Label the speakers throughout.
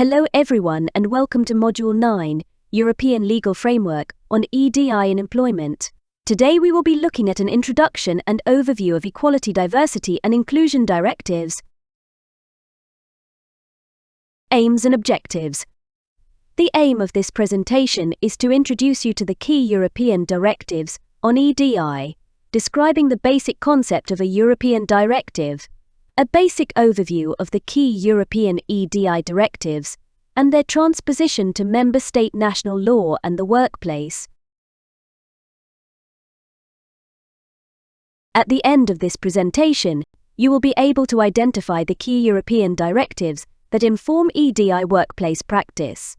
Speaker 1: Hello everyone and welcome to Module 9, European Legal Framework, on EDI in Employment. Today we will be looking at an introduction and overview of Equality, Diversity and Inclusion Directives. Aims and Objectives. The aim of this presentation is to introduce you to the key European directives on EDI, describing the basic concept of a European directive, a basic overview of the key European EDI directives, and their transposition to member state national law and the workplace. At the end of this presentation, you will be able to identify the key European directives that inform EDI workplace practice.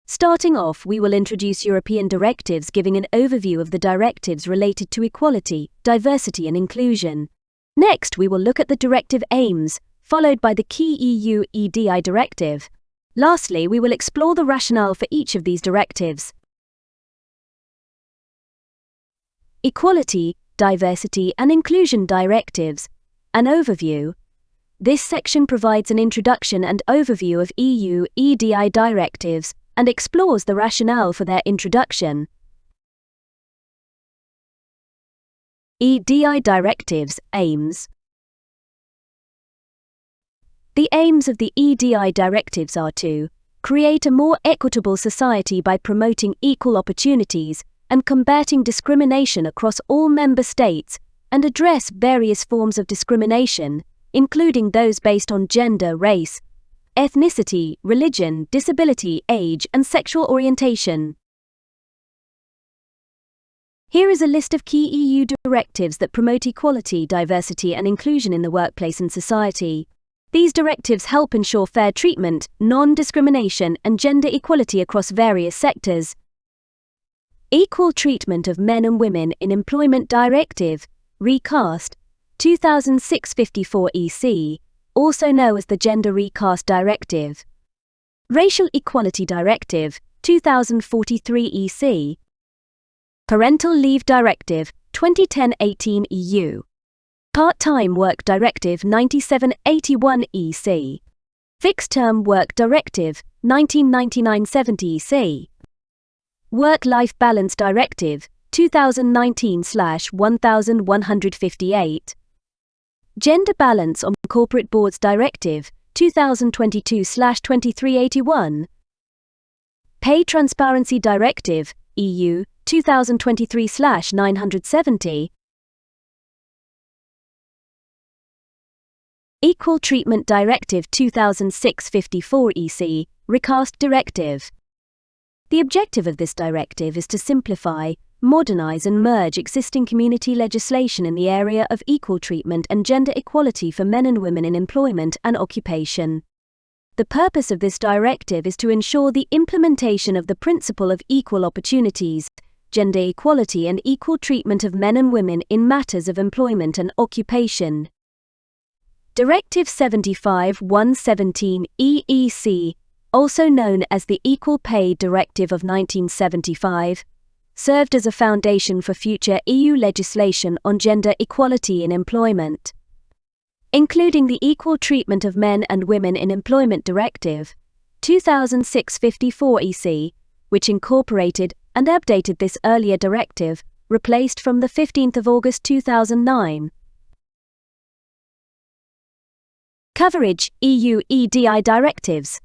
Speaker 1: Starting off, we will introduce European directives, giving an overview of the directives related to equality, diversity and inclusion. Next, we will look at the directive aims, followed by the key EU EDI directive. Lastly, we will explore the rationale for each of these directives. Equality, Diversity and Inclusion Directives. An overview. This section provides an introduction and overview of EU EDI directives and explores the rationale for their introduction. EDI Directives Aims. The aims of the EDI directives are to create a more equitable society by promoting equal opportunities and combating discrimination across all member states, and address various forms of discrimination, including those based on gender, race, ethnicity, religion, disability, age, and sexual orientation. Here is a list of key EU directives that promote equality, diversity, and inclusion in the workplace and society. These directives help ensure fair treatment, non-discrimination, and gender equality across various sectors. Equal Treatment of Men and Women in Employment Directive, recast, 2006/54 EC, also known as the Gender Recast Directive. Racial Equality Directive, 2043 EC. Parental Leave Directive, 2010-18 EU. Part-Time Work Directive, 97/81 EC. Fixed-Term Work Directive, 1999-70 EC. Work-Life Balance Directive, 2019/1158. Gender Balance on Corporate Boards Directive, 2022/2381. Pay Transparency Directive, EU, 2023/970. Equal Treatment Directive 2006/54 EC, recast directive. The objective of this directive is to simplify, modernize and merge existing community legislation in the area of equal treatment and gender equality for men and women in employment and occupation. The purpose of this directive is to ensure the implementation of the principle of equal opportunities, gender equality and equal treatment of men and women in matters of employment and occupation. Directive 75/117 EEC, also known as the Equal Pay Directive of 1975, served as a foundation for future EU legislation on gender equality in employment, including the Equal Treatment of Men and Women in Employment Directive, 2006/54 EC, which incorporated and updated this earlier directive, replaced from the 15th of August 2009. Coverage, EU EDI directives.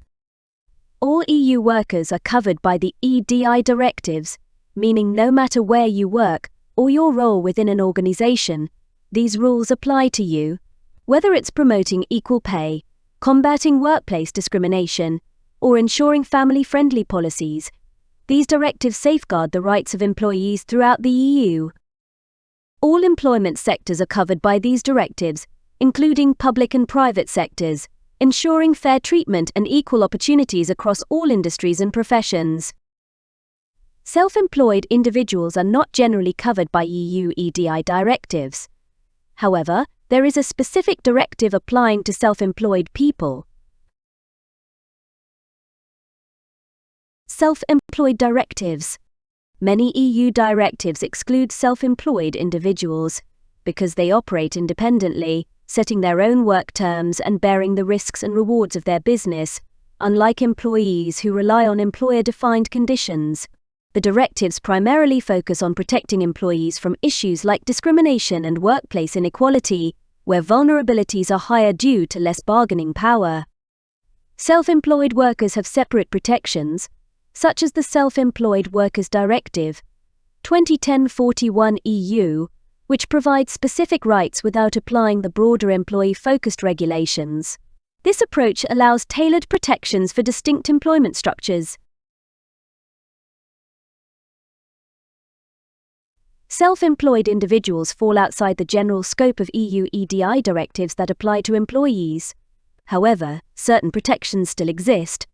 Speaker 1: All EU workers are covered by the EDI directives, meaning no matter where you work or your role within an organization, these rules apply to you, whether it's promoting equal pay, combating workplace discrimination, or ensuring family-friendly policies. These directives safeguard the rights of employees throughout the EU. All employment sectors are covered by these directives, including public and private sectors, ensuring fair treatment and equal opportunities across all industries and professions. Self-employed individuals are not generally covered by EU EDI directives. However, there is a specific directive applying to self-employed people. Self-employed directives. Many EU directives exclude self-employed individuals because they operate independently setting their own work terms and bearing the risks and rewards of their business, unlike employees who rely on employer-defined conditions. The directives primarily focus on protecting employees from issues like discrimination and workplace inequality, where vulnerabilities are higher due to less bargaining power. Self-employed workers have separate protections, such as the Self-Employed Workers Directive, 2010/41 EU, which provides specific rights without applying the broader employee-focused regulations. This approach allows tailored protections for distinct employment structures. Self-employed individuals fall outside the general scope of EU EDI directives that apply to employees. However, certain protections still exist.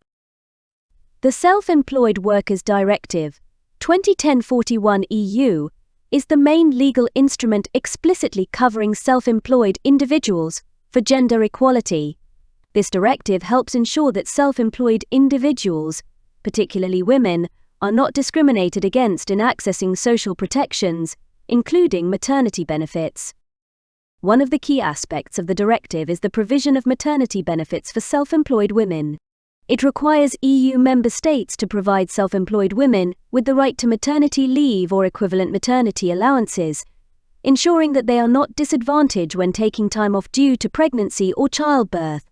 Speaker 1: The Self-Employed Workers Directive, 2010/41 EU, is the main legal instrument explicitly covering self-employed individuals for gender equality. This directive helps ensure that self-employed individuals, particularly women, are not discriminated against in accessing social protections, including maternity benefits. One of the key aspects of the directive is the provision of maternity benefits for self-employed women. It requires EU member states to provide self-employed women with the right to maternity leave or equivalent maternity allowances, ensuring that they are not disadvantaged when taking time off due to pregnancy or childbirth.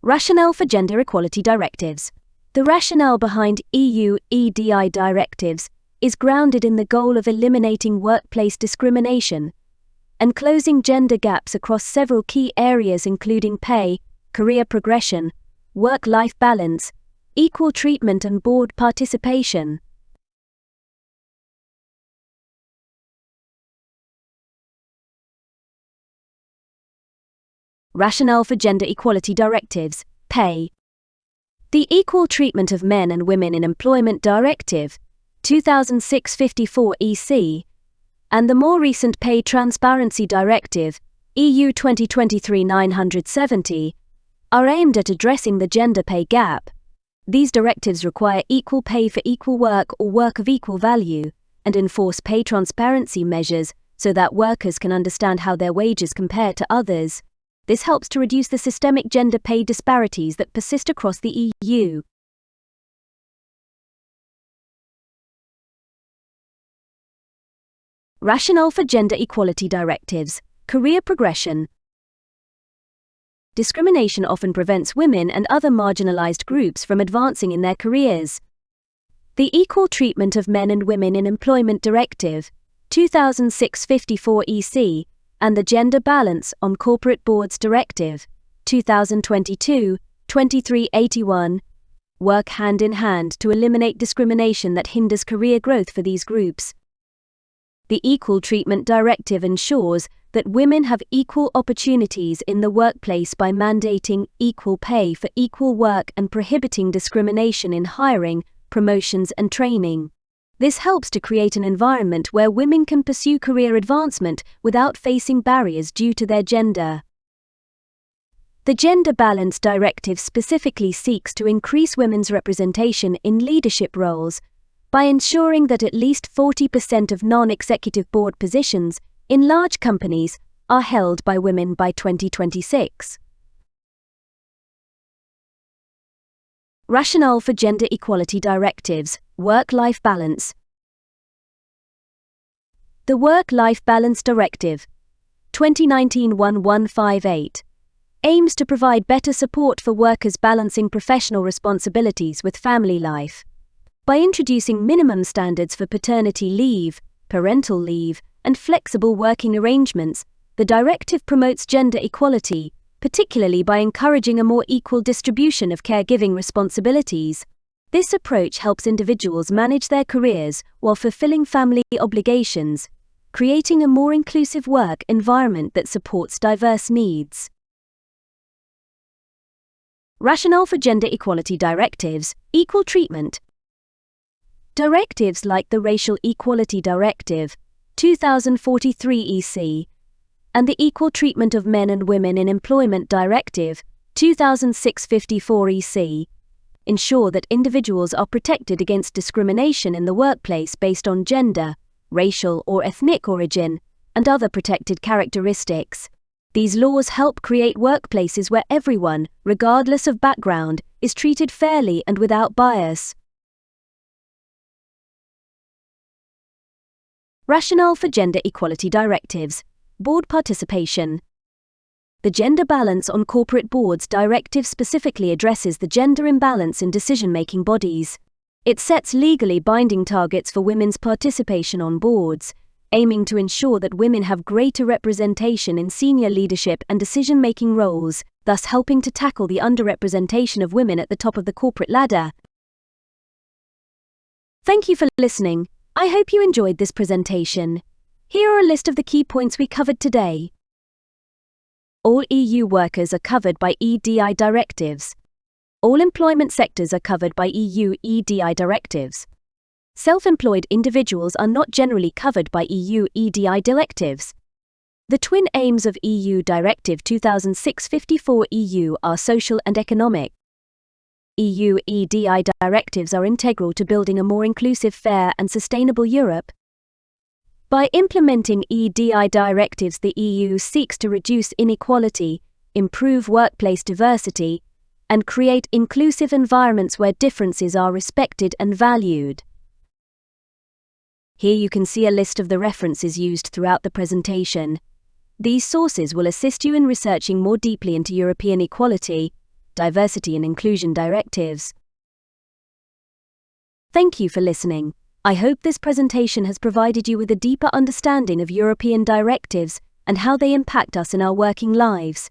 Speaker 1: Rationale for gender equality directives. The rationale behind EU EDI directives is grounded in the goal of eliminating workplace discrimination and closing gender gaps across several key areas including pay, career progression, work-life balance, equal treatment and board participation. Rationale for gender equality directives, pay. The Equal Treatment of Men and Women in Employment Directive, 2006/54 EC, and the more recent Pay Transparency Directive, EU 2023/970, are aimed at addressing the gender pay gap. These directives require equal pay for equal work or work of equal value, and enforce pay transparency measures so that workers can understand how their wages compare to others. This helps to reduce the systemic gender pay disparities that persist across the EU. Rationale for gender equality directives, career progression. Discrimination often prevents women and other marginalized groups from advancing in their careers. The Equal Treatment of Men and Women in Employment Directive, 2006/54 EC, and the Gender Balance on Corporate Boards Directive, 2022/2381, work hand in hand to eliminate discrimination that hinders career growth for these groups. The Equal Treatment Directive ensures that women have equal opportunities in the workplace by mandating equal pay for equal work and prohibiting discrimination in hiring, promotions, and training. This helps to create an environment where women can pursue career advancement without facing barriers due to their gender. The Gender Balance Directive specifically seeks to increase women's representation in leadership roles by ensuring that at least 40% of non-executive board positions in large companies are held by women by 2026. Rationale for gender equality directives, work-life balance. The Work-Life Balance Directive, 2019/1158, aims to provide better support for workers balancing professional responsibilities with family life. By introducing minimum standards for paternity leave, parental leave, and flexible working arrangements, the directive promotes gender equality, particularly by encouraging a more equal distribution of caregiving responsibilities. This approach helps individuals manage their careers while fulfilling family obligations, creating a more inclusive work environment that supports diverse needs. Rationale for gender equality directives, equal treatment. Directives like the Racial Equality Directive, 2043 EC, and the Equal Treatment of Men and Women in Employment Directive, 2006/54 EC, ensure that individuals are protected against discrimination in the workplace based on gender, racial or ethnic origin, and other protected characteristics. These laws help create workplaces where everyone, regardless of background, is treated fairly and without bias. Rationale for Gender Equality Directives. Board participation. The Gender Balance on Corporate Boards Directive specifically addresses the gender imbalance in decision-making bodies. It sets legally binding targets for women's participation on boards, aiming to ensure that women have greater representation in senior leadership and decision-making roles, thus helping to tackle the underrepresentation of women at the top of the corporate ladder. Thank you for listening. I hope you enjoyed this presentation. Here are a list of the key points we covered today. All EU workers are covered by EDI directives. All employment sectors are covered by EU EDI directives. Self-employed individuals are not generally covered by EU EDI directives. The twin aims of EU Directive 2006/54 EU are social and economic. EU EDI directives are integral to building a more inclusive, fair, and sustainable Europe. By implementing EDI directives, the EU seeks to reduce inequality, improve workplace diversity, and create inclusive environments where differences are respected and valued. Here you can see a list of the references used throughout the presentation. These sources will assist you in researching more deeply into European equality, diversity and inclusion directives. Thank you for listening. I hope this presentation has provided you with a deeper understanding of European directives and how they impact us in our working lives.